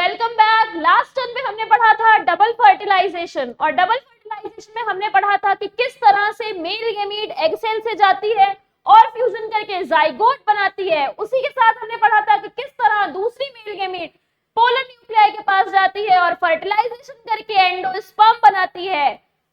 Welcome back. Last term में हमने पढ़ा था डबल फर्टिलाइजेशन, और डबल फर्टिलाइजेशन में हमने पढ़ा था कि किस तरह से मेल गैमीट एग सेल से जाती है और फ्यूजन करके जाइगोट बनाती है। उसी के साथ हमने पढ़ा था कि किस तरह दूसरी मेल गैमीट पोलर न्यूक्लियाई के पास जाती है और फर्टिलाइजेशन करके एंडोस्पर्म बनाती है।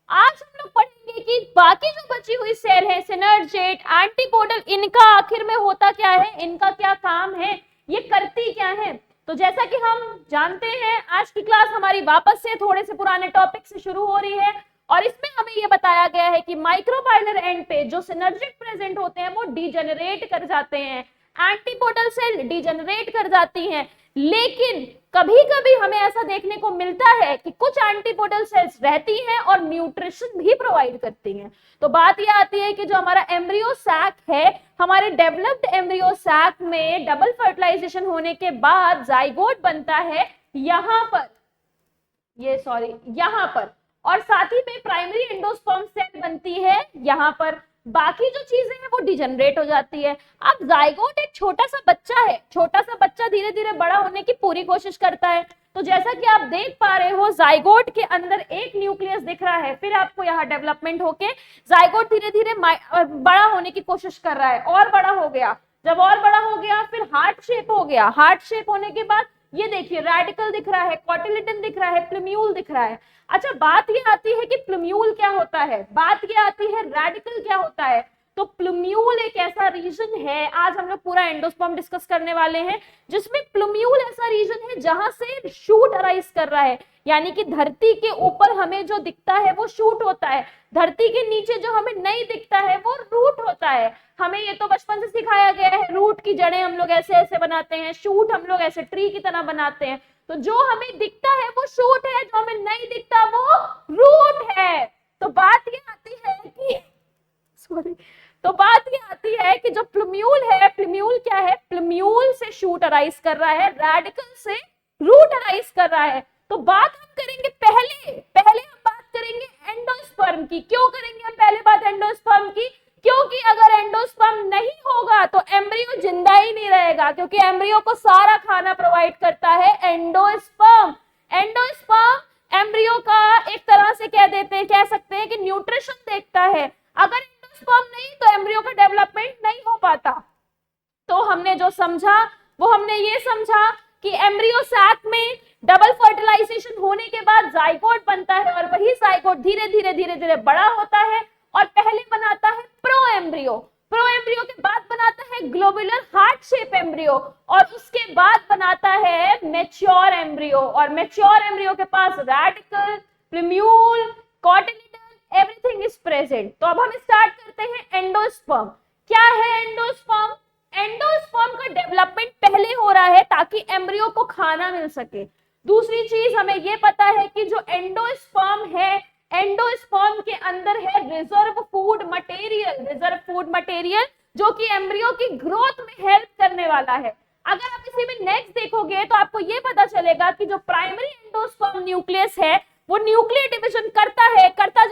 आज हम लोग पढ़ेंगे कि बाकी जो बची हुई सेल है, सिनर्जेट, एंटीपोडल, इनका आखिर में होता क्या है, इनका क्या काम है, ये करती क्या है। तो जैसा कि हम जानते हैं, आज की क्लास हमारी वापस से थोड़े से पुराने टॉपिक से शुरू हो रही है और इसमें हमें यह बताया गया है कि माइक्रोबाइलर एंड पे जो सिनर्जिट प्रेजेंट होते हैं वो डीजेनरेट कर जाते हैं, एंटीपोडल सेल डीजेनरेट कर जाती हैं। लेकिन कभी कभी हमें ऐसा देखने को मिलता है कि कुछ एंटीपोडल सेल्स रहती हैं और न्यूट्रिशन भी प्रोवाइड करती हैं। तो बात यह आती है कि जो हमारा एम्ब्रियो सैक है, हमारे डेवलप्ड एम्ब्रियो सैक में डबल फर्टिलाइजेशन होने के बाद जाइगोट बनता है यहाँ पर, और साथ ही में प्राइमरी एंडोस्पर्म सेल बनती है यहाँ पर। बाकी जो चीजें हैं वो डिजेनरेट हो जाती है। अब जाइगोट एक छोटा सा बच्चा है, छोटा सा बच्चा धीरे धीरे बड़ा होने की पूरी कोशिश करता है। तो जैसा कि आप देख पा रहे हो, जाइगोट के अंदर एक न्यूक्लियस दिख रहा है, फिर आपको यहाँ डेवलपमेंट होके जाइगोट धीरे धीरे बड़ा होने की कोशिश कर रहा है और बड़ा हो गया। जब और बड़ा हो गया फिर हार्ट शेप हो गया। हार्ट शेप होने के बाद ये देखिए रेडिकल दिख रहा है, कॉटिलिडन दिख रहा है, प्लूम्यूल दिख रहा है। अच्छा, बात ये आती है कि प्लूम्यूल क्या होता है, बात ये आती है रेडिकल क्या होता है। तो प्लूम्यूल एक ऐसा रीजन है, आज हम लोग पूरा एंडोस्पर्म डिस्कस करने वाले हैं, जिसमें प्लूम्यूल ऐसा रीजन है जहां से शूट अराइज कर रहा है। यानी कि धरती के ऊपर हमें जो दिखता है वो शूट होता है, धरती के नीचे जो हमें नहीं दिखता है वो रूट होता है। हमें ये तो बचपन से सिखाया गया है, रूट की जड़ें हम लोग ऐसे ऐसे बनाते हैं, शूट हम लोग ऐसे ट्री की तरह बनाते हैं। तो जो हमें दिखता है वो शूट है, जो हमें नहीं दिखता वो रूट है। तो बात ये आती है कि जो प्लूम्यूल है, प्लूम्यूल क्या है, प्लूम्यूल से शूट अराइज कर रहा है, रेडिकल से रूट अराइज कर रहा है। तो बात हम करेंगे पहले हम बात करेंगे एंडोस्पर्म की। क्यों करेंगे हम पहले बात एंडोस्पर्म की? क्योंकि अगर एंडोस्पर्म नहीं होगा तो एम्ब्रियो जिंदा ही नहीं रहेगा, क्योंकि एम्ब्रियो को सारा खाना प्रोवाइड करता है एंडोस्पर्म। एंडोस्पर्म एम्ब्रियो का एक तरह से कह सकते हैं कि न्यूट्रिशन देखता है। अगर एंडोस्पर्म नहीं तो एम्ब्रियो का डेवलपमेंट नहीं हो पाता। तो हमने जो समझा वो हमने ये समझा कि एम्ब्रियो सैक में डबल फर्टिलाइजेशन होने के बाद जाइगोट बनता है और वही जाइगोट धीरे धीरे बड़ा होता है और पहले बनाता है प्रो एम्ब्रियो के बाद बनाता है ग्लोबुलर हार्ट शेप एम्ब्रियो और उसके बाद बनाता है मैच्योर एम्ब्रियो। और मैच्योर एम्ब्रियो के पास radicle, plumule, cotyledon, everything is present. तो अब हम स्टार्ट करते हैं एंडोस्पर्म। क्या है एंडोस्पर्म? एंडोस्पर्म का डेवलपमेंट पहले हो रहा है ताकि एम्ब्रियो को खाना मिल सके। दूसरी चीज हमें यह पता है कि जो एंडोस्पर्म है, एंडोस्पर्म के अंदर है रिजर्व फूड मटेरियल जो कि एम्ब्रियो की ग्रोथ में हेल्प करने वाला है। अगर आप इसी में नेक्स्ट देखोगे तो आपको यह पता चलेगा कि जो प्राइमरी एंडोस्पर्म न्यूक्लियस है वो न्यूक्लियर डिवीजन करता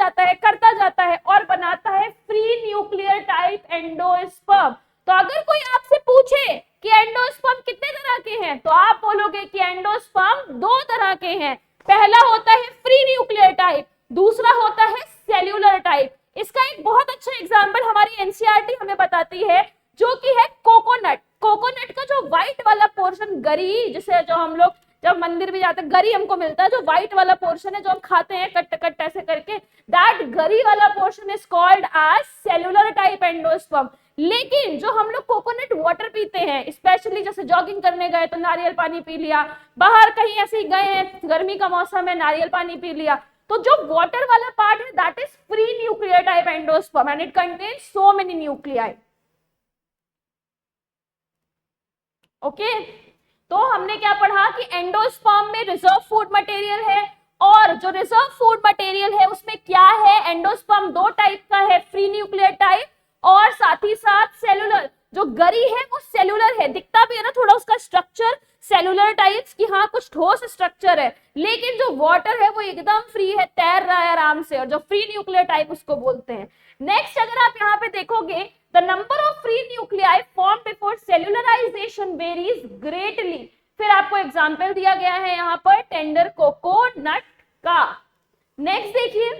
जाता है और बनाता है फ्री न्यूक्लियर टाइप एंडोस्पर्म। तो अगर कोई आपसे पूछे कि एंडोस्पर्म कितने तरह के हैं तो आप बोलोगे कि एंडोस्पर्म 2 तरह के हैं। पहला होता है फ्री न्यूक्लियर टाइप, दूसरा होता है सेल्यूलर टाइप। इसका एक बहुत अच्छा एग्जांपल हमारी एनसीईआरटी हमें बताती है, जो कि है कोकोनट का जो व्हाइट वाला पोर्शन, गरी, जिसे जो हम लोग जब मंदिर भी जाते हैं गरी हमको मिलता है, जो व्हाइट वाला पोर्शन है जो हम खाते हैं कट ऐसे करके, दैट गरी वाला portion is called as cellular type endosperm. लेकिन जो हम लोग कोकोनट वाटर पीते हैं, स्पेशली जैसे जॉगिंग करने गए तो नारियल पानी पी लिया, बाहर कहीं ऐसे ही गए हैं गर्मी का मौसम है नारियल पानी पी लिया, तो जो वाटर वाला पार्ट है that is free nuclear type endosperm and it contains so many nuclei. Okay, तो हमने क्या पढ़ा कि एंडोस्पर्म में रिजर्व फूड मटेरियल है, और जो रिजर्व फूड मटेरियल है उसमें क्या है, एंडोस्पर्म 2 टाइप का है, फ्री न्यूक्लियर टाइप और साथ ही साथ सेलुलर। जो गरी है वो सेलुलर है, दिखता भी है ना थोड़ा उसका स्ट्रक्चर सेलुलर टाइप्स की, हाँ कुछ ठोस स्ट्रक्चर है, लेकिन जो वाटर है वो एकदम फ्री है, तैर रहा है आराम से, और जो फ्री न्यूक्लियर टाइप उसको बोलते हैं। नेक्स्ट अगर आप यहाँ पे देखोगे, the number of free nuclei form before cellularization varies greatly फिर आपको एग्जाम्पल दिया गया है यहाँ पर टेंडर कोकोनट का। नेक्स्ट देखिए,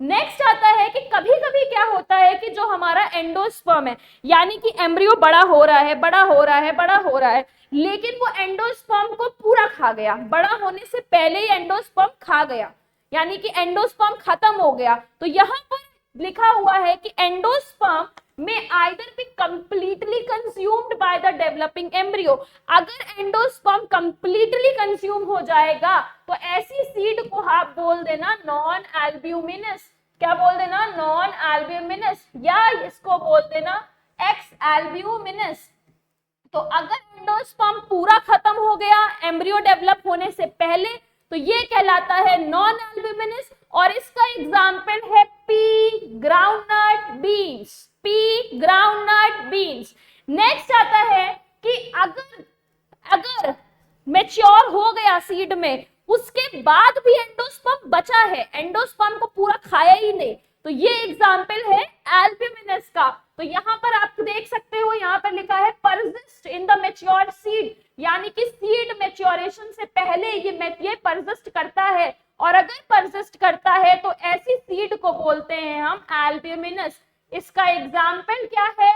नेक्स्ट आता है कि कभी कभी क्या होता है कि जो हमारा एंडोस्पर्म है, यानी कि एम्ब्रियो बड़ा हो रहा है, बड़ा हो रहा है, बड़ा हो रहा है, लेकिन वो एंडोस्पर्म को पूरा खा गया, बड़ा होने से पहले ही एंडोस्पर्म खा गया, यानी कि एंडोस्पर्म खत्म हो गया। तो यहाँ पर लिखा हुआ है कि एंडोस्पर्म में either be completely consumed by the developing embryo. अगर एंडोस्पर्म कंप्लीटली कंज्यूम हो जाएगा तो ऐसी सीड को आप बोल देना नॉन एल्ब्यूमिनस। क्या बोल देना? नॉन एल्ब्यूमिनस, या इसको बोल देना एक्स एल्ब्यूमिनस। तो अगर एंडोस्पर्म पूरा खत्म हो गया एम्ब्रियो डेवलप होने से पहले तो ये कहलाता है नॉन एल्ब्यूमिनस, और इसका एग्जाम्पल है P groundnut beans, P groundnut beans. Next आता है कि अगर मैच्योर हो गया सीड में, उसके बाद भी एंडोस्पर्म बचा है, एंडोस्पर्म को पूरा खाया ही नहीं, तो ये एग्जाम्पल है एल्ब्यूमिनस का। तो यहाँ पर आप देख सकते हो, यहाँ पर लिखा है persist in the mature seed, यानी कि सीड मैच्योरेशन से पहले ये परसिस्ट करता है, और अगर परसिस्ट करता है तो ऐसी सीड को बोलते हैं हम एल्ब्यूमिनस। इसका एग्जाम्पल क्या है?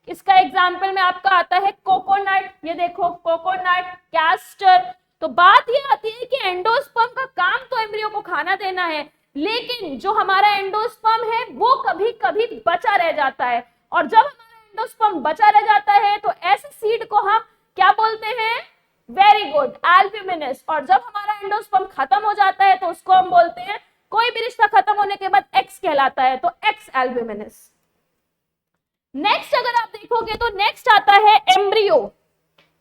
इसका एग्जाम्पल में आपका आता है कोकोनट, ये देखो कोकोनट, कैस्टर। तो बात ये आती है कि एंडोस्पर्म का काम तो एम्ब्रियो को खाना देना है, लेकिन जो हमारा एंडोस्पर्म है वो कभी कभी बचा रह जाता है, और जब हमारा एंडोस्पर्म बचा रह जाता है तो ऐसे सीड को हम क्या बोलते हैं? Very good, albuminous. और जब हमारा एंडोस्पर्म खत्म हो जाता है तो उसको हम बोलते हैं, कोई भी रिश्ता खत्म होने के बाद एक्स कहलाता है, तो एक्स एल्ब्यूमिनस। नेक्स्ट अगर आप देखोगे तो नेक्स्ट आता है एम्ब्रियो।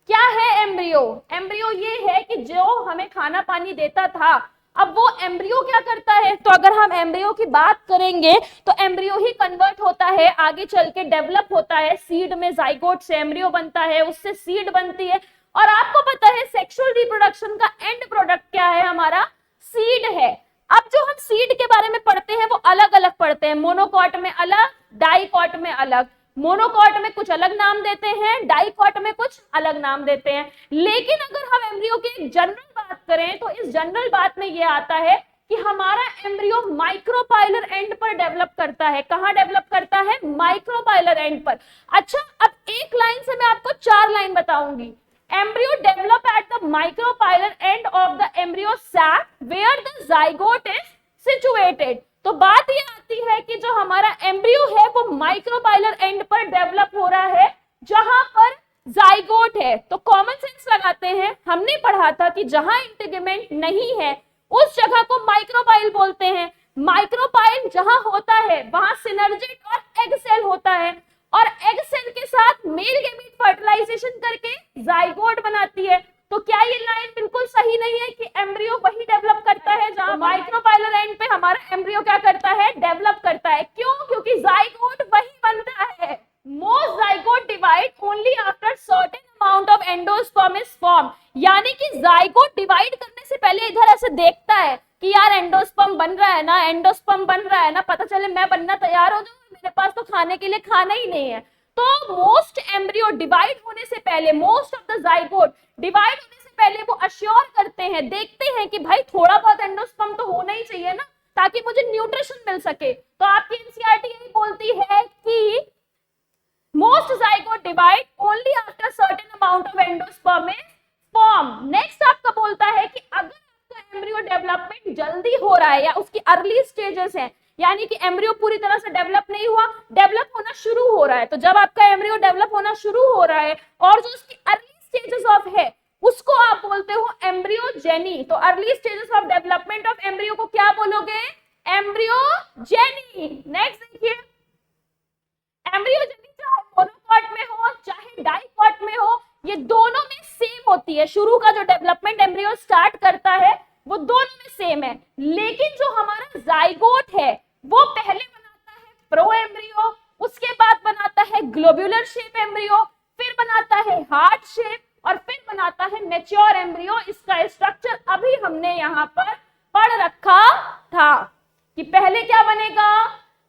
क्या है एम्ब्रियो? एम्ब्रियो ये है कि जो हमें खाना पानी देता था, अब वो एम्ब्रियो क्या करता है? तो अगर हम एम्ब्रियो की बात करेंगे तो एम्ब्रियो ही कन्वर्ट होता है, आगे चल के डेवलप होता है, सीड में जाइगोट से एम्ब्रियो बनता है, उससे सीड बनती है। और आपको पता है सेक्सुअल रिप्रोडक्शन का एंड प्रोडक्ट क्या है? हमारा सीड है। अब जो हम सीड के बारे में पढ़ते हैं वो अलग अलग पढ़ते हैं, मोनोकॉट में अलग, डाइकॉट में अलग। मोनोकॉट में कुछ अलग नाम देते हैं, डाइकॉट में कुछ अलग नाम देते हैं। लेकिन अगर हम एम्ब्रियो की एक जनरल बात करें तो इस जनरल बात में ये आता है कि हमारा एम्ब्रियो माइक्रोपाइलर एंड पर डेवलप करता है। कहां डेवलप करता है? माइक्रोपाइलर एंड पर। अच्छा, अब एक लाइन से मैं आपको 4 लाइन बताऊंगी। Embryo develop at the micropylar end of the embryo sac where the zygote is situated। तो बात ये आती है कि जो हमारा एम्ब्रियो है वो माइक्रोपाइलर एंड पर डेवलप हो रहा है जहां पर जाइगोट है। तो कॉमन सेंस लगाते हैं, हमने पढ़ा था कि जहां इंटीग्मेंट नहीं है उस जगह को माइक्रोपाइल बोलते हैं। माइक्रोपाइल जहां होता है वहां सिनर्जिड और एग सेल होता है, और एग सेल के साथ मेल गैमीट फर्टिलाइजेशन करके जाइगोट बनाती है। तो क्या ये लाइन बिल्कुल सही नहीं है कि एम्ब्रियो वही डेवलप करता है जहां माइक्रोपाइलर एंड पे हमारा एम्ब्रियो क्या करता है? डेवलप करता है। क्यों? क्योंकि जाइगोट वही बनता है। Most zygote divide only after certain amount of endosperm is form, यानी कि जाइगोट डिवाइड करने से पहले इधर ऐसे देखता है कि यार एंडोस्पर्म बन रहा है ना, एंडोस्पर्म बन रहा है ना, पता चले मैं बनना तैयार हो जाऊं, मेरे पास तो खाने के लिए खाना ही नहीं है। तो मोस्ट एम्ब्रियो डिवाइड होने से पहले, most of the zygote divide होने से पहले वो अश्योर करते हैं, देखते हैं कि भाई थोड़ा बहुत एंडोस्पर्म तो होना ही चाहिए ना, ताकि मुझे न्यूट्रिशन मिल सके। तो आपकी एनसीईआरटी यही बोलती है कि most zygote divide only after certain amount of endosperm is form. Next आपका बोलता है कि अगर आपका एम्ब्रियो डेवलपमेंट जल्दी हो रहा है या उसकी अर्ली स्टेजेस है, यानी कि एम्ब्रियो पूरी तरह से डेवलप नहीं हुआ, डेवलप होना शुरू हो रहा है, तो जब आपका एम्ब्रियो डेवलप होना शुरू हो रहा है और जो उसकी अर्ली स्टेजेस ऑफ है उसको आप बोलते हो एम्ब्रियोजेनी। तो early stages of development of embryo को क्या बोलोगे? एम्ब्रियोजेनी। नेक्स्ट देखिए, एम्ब्रियोजेनी चाहे मोनोकॉट में हो चाहे डाइकॉट में हो, ये दोनों में सेम होती है। शुरू का जो डेवलपमेंट एम्ब्रियो स्टार्ट करता है वो दोनों में सेम है, लेकिन जो हमारा जाइगोट है वो पहले बनाता है प्रो एम्ब्रियो, उसके बाद बनाता है ग्लोब्यूलर शेप एम्ब्रियो, फिर बनाता है हार्ट शेप, और फिर बनाता है मैच्योर एम्ब्रियो। इसका स्ट्रक्चर अभी हमने यहाँ पर पढ़ रखा था कि पहले क्या बनेगा?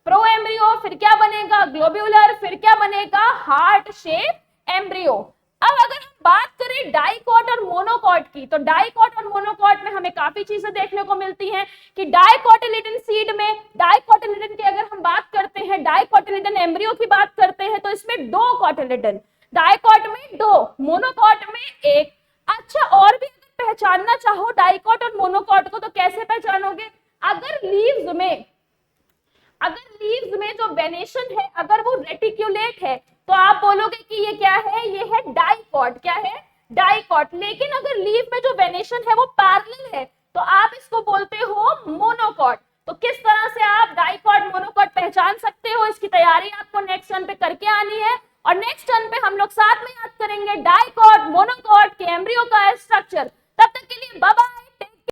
प्रो एम्ब्रियो, फिर क्या बनेगा? ग्लोब्यूलर, फिर क्या बनेगा? Heart shape embryo. अब अगर हम बात करें डाइकॉट और मोनोकॉट की, तो डाइकॉट और मोनोकॉट में हमें काफी चीजें देखने को मिलती हैं कि डाइकोटिलिडन सीड में, डाइकोटिलिडन की अगर हम बात करते हैं, डाइकोटिलिडन एम्ब्रियो की बात करते हैं, तो इसमें 2 कोटिलिडन, डाइकॉट में 2, मोनोकॉट में 1। अच्छा, और भी अगर पहचानना चाहो डाइकॉट और मोनोकॉट को तो कैसे पहचानोगे? अगर लीव्स में जो वेनेशन है अगर वो रेटिक्यूलेट है तो आप बोलोगे कि ये क्या है, ये है डाइकॉट। क्या है? डाइकॉट। लेकिन अगर लीफ में जो वेनेशन है वो पैरेलल है तो आप इसको बोलते हो मोनोकॉट। तो किस तरह से आप डाइकॉट मोनोकॉट पहचान सकते हो, इसकी तैयारी आपको नेक्स्ट टर्न पे करके आनी है। और नेक्स्ट टर्न पे हम लोग साथ में याद करेंगे डाइकॉट मोनोकॉट के एम्ब्रियो का स्ट्रक्चर। तब तक के लिए बाय बाय।